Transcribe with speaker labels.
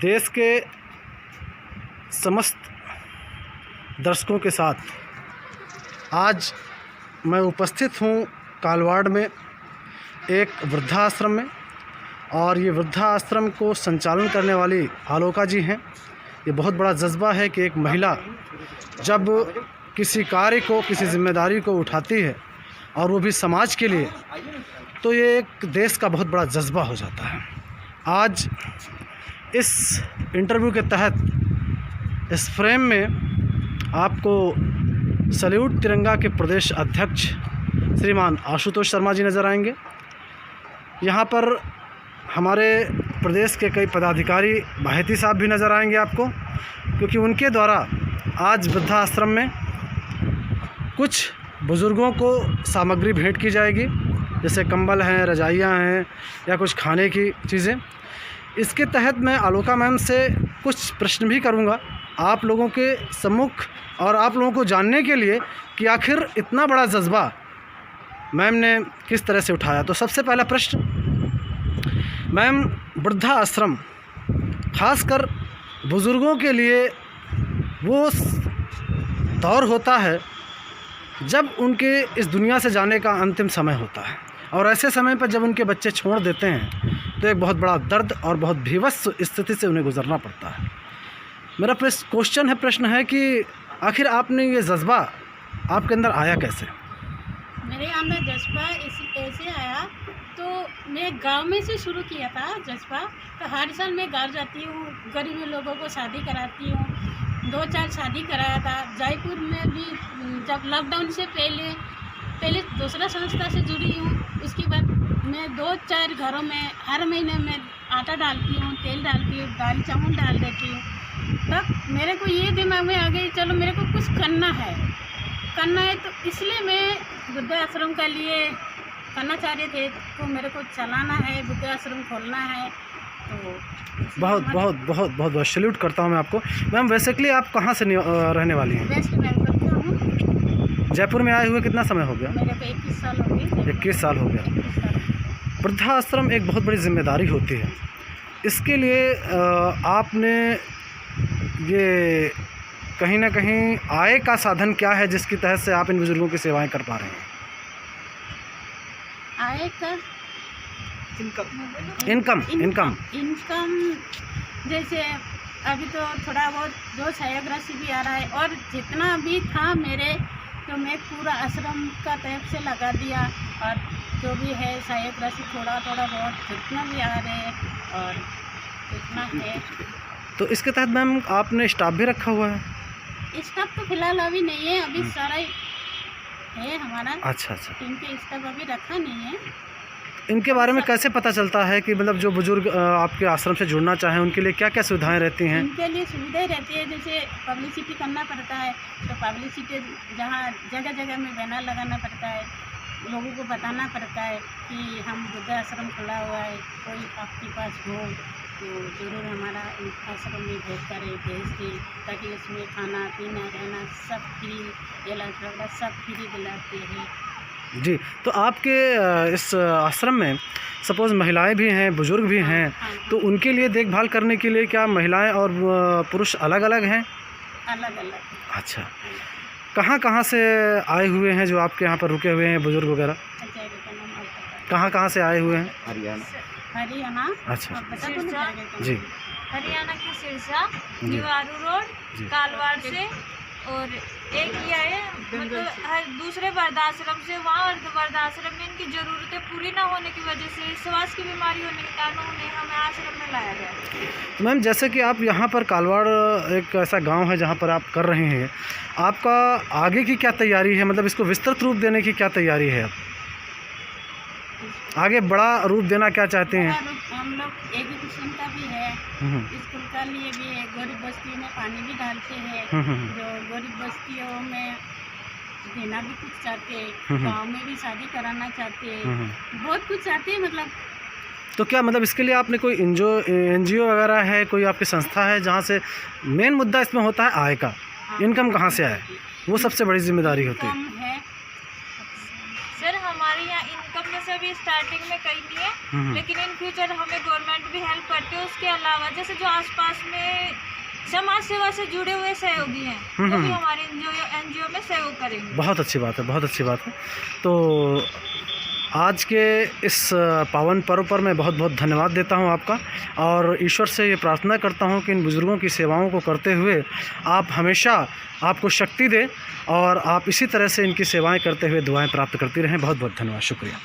Speaker 1: देश के समस्त दर्शकों के साथ आज मैं उपस्थित हूँ कालवाड़ में एक वृद्धाश्रम में, और ये वृद्धाश्रम को संचालन करने वाली आलोका जी हैं। ये बहुत बड़ा जज्बा है कि एक महिला जब किसी कार्य को, किसी जिम्मेदारी को उठाती है और वो भी समाज के लिए, तो ये एक देश का बहुत बड़ा जज्बा हो जाता है। आज इस इंटरव्यू के तहत इस फ्रेम में आपको सैल्यूट तिरंगा के प्रदेश अध्यक्ष श्रीमान आशुतोष शर्मा जी नज़र आएंगे। यहाँ पर हमारे प्रदेश के कई पदाधिकारी भायती साहब भी नज़र आएंगे आपको, क्योंकि उनके द्वारा आज वृद्धाश्रम में कुछ बुज़ुर्गों को सामग्री भेंट की जाएगी, जैसे कंबल हैं, रजाइयाँ हैं या कुछ खाने की चीज़ें। इसके तहत मैं आलोका मैम से कुछ प्रश्न भी करूँगा आप लोगों के सम्मुख, और आप लोगों को जानने के लिए कि आखिर इतना बड़ा जज्बा मैम ने किस तरह से उठाया। तो सबसे पहला प्रश्न, मैम, वृद्धाश्रम खासकर बुज़ुर्गों के लिए वो दौर होता है जब उनके इस दुनिया से जाने का अंतिम समय होता है, और ऐसे समय पर जब उनके बच्चे छोड़ देते हैं तो एक बहुत बड़ा दर्द और बहुत भीवस स्थिति से उन्हें गुजरना पड़ता है। मेरा प्रश्न है कि आखिर आपने ये जज्बा आपके अंदर आया कैसे?
Speaker 2: मेरे अंदर जज्बा ऐसे आया, तो मैं गांव में से शुरू किया था जज्बा। तो हर साल मैं गाँव जाती हूँ, गरीब लोगों को शादी कराती हूँ। 2-4 शादी कराया था। जयपुर में भी जब लॉकडाउन से पहले दूसरा संस्था से जुड़ी हूँ। उसके बाद मैं 2-4 घरों में हर महीने में आटा डालती हूँ, तेल डालती हूँ, दाल चावल डाल देती हूँ। तब मेरे को ये दिमाग में आ गई, चलो मेरे को कुछ करना है। तो इसलिए मैं वृद्धाश्रम के लिए करना चाह रहे थे, तो मेरे को चलाना है, वृद्धाश्रम खोलना है। तो बहुत सैल्यूट करता हूँ मैं आपको। मैम, बेसिकली आप कहाँ से रहने वाली हैं? वेस्ट बंगाल का हूँ।
Speaker 1: जयपुर में आए हुए कितना समय हो गया?
Speaker 2: मेरे को 21 साल हो गए।
Speaker 1: 21 साल हो गया। वृद्धाश्रम एक बहुत बड़ी जिम्मेदारी होती है। इसके लिए आपने ये कहीं ना कहीं आय का साधन क्या है जिसकी तहत से आप इन बुजुर्गों की सेवाएं कर पा रहे हैं?
Speaker 2: आय का
Speaker 1: इनकम जैसे
Speaker 2: अभी तो थोड़ा बहुत जो सहायक राशि भी आ रहा है, और जितना भी था मेरे, तो मैं पूरा आश्रम का तरफ से लगा दिया। और जो भी है सहायक राशि थोड़ा बहुत जितना भी आ रहे हैं और जितना है।
Speaker 1: तो इसके तहत मैम आपने स्टाफ भी रखा हुआ है?
Speaker 2: स्टाफ तो फिलहाल अभी नहीं है, अभी सारा है हमारा।
Speaker 1: अच्छा।
Speaker 2: टीम के स्टाफ अभी रखा नहीं है।
Speaker 1: इनके बारे में कैसे पता चलता है कि मतलब जो बुजुर्ग आपके आश्रम से जुड़ना चाहें उनके लिए क्या क्या सुविधाएं रहती हैं?
Speaker 2: इनके लिए सुविधाएं रहती है, जैसे पब्लिसिटी करना पड़ता है। तो पब्लिसिटी जहाँ जगह जगह में बैनर लगाना पड़ता है, लोगों को बताना पड़ता है कि हम वृद्धाश्रम खुला हुआ है, कोई आपके पास हो तो ज़रूर हमारा आश्रम में भेज दें, ताकि उसमें खाना पीना रहना सब फ्री, इलाज वगैरह सब फ्री दिलाते हैं
Speaker 1: जी। तो आपके इस आश्रम में सपोज़ महिलाएं भी हैं, बुजुर्ग भी हैं, तो उनके लिए देखभाल करने के लिए क्या महिलाएं और पुरुष अलग अलग हैं?
Speaker 2: अलग।
Speaker 1: अच्छा। कहाँ से आए हुए हैं जो आपके यहाँ पर रुके हुए हैं बुजुर्ग वगैरह? कहाँ से आए हुए हैं?
Speaker 2: हरियाणा।
Speaker 1: अच्छा
Speaker 2: जी।
Speaker 3: हरियाणा के सिरसा, निवारू रोड, कालवाड़ से, और एक ये है मतलब हर दूसरे वृद्धाश्रम से। वहाँ वृद्धाश्रम में इनकी ज़रूरतें पूरी ना होने की वजह से, श्वास की बीमारी होने के कारण उन्हें हमें आश्रम में लाया गया।
Speaker 1: तो मैम, जैसे कि आप यहाँ पर कालवाड़ एक ऐसा गांव है जहाँ पर आप कर रहे हैं, आपका आगे की क्या तैयारी है? मतलब इसको विस्तृत रूप देने की क्या तैयारी है? आगे बड़ा रूप देना क्या चाहते हैं?
Speaker 2: हम लोग एजुकेशन का भी है, स्कूल का लिए भी है, गरीब बस्तियों में पानी भी डालते हैं, जो गरीब बस्तियों में देना भी कुछ चाहते हैं, गांव में भी शादी कराना चाहते हैं, बहुत कुछ चाहते हैं मतलब।
Speaker 1: तो क्या मतलब इसके लिए आपने कोई NGO वगैरह है, कोई आपकी संस्था है जहाँ से मेन मुद्दा इसमें होता है आय का? इनकम कहाँ से आए, वो सबसे बड़ी जिम्मेदारी होती है।
Speaker 3: सर, हमारे यहाँ इनकम में से अभी स्टार्टिंग में कहीं नहीं है, लेकिन इन फ्यूचर हमें गवर्नमेंट भी हेल्प करती है। उसके अलावा जैसे जो आसपास में समाज सेवा से जुड़े हुए सहयोगी हैं वो भी हमारे एनजीओ में सहयोग करेंगे।
Speaker 1: बहुत अच्छी बात है, बहुत अच्छी बात है। तो आज के इस पावन पर्व पर मैं बहुत बहुत धन्यवाद देता हूं आपका, और ईश्वर से ये प्रार्थना करता हूं कि इन बुज़ुर्गों की सेवाओं को करते हुए आप हमेशा आपको शक्ति दे और आप इसी तरह से इनकी सेवाएं करते हुए दुआएं प्राप्त करती रहें। बहुत बहुत धन्यवाद, शुक्रिया।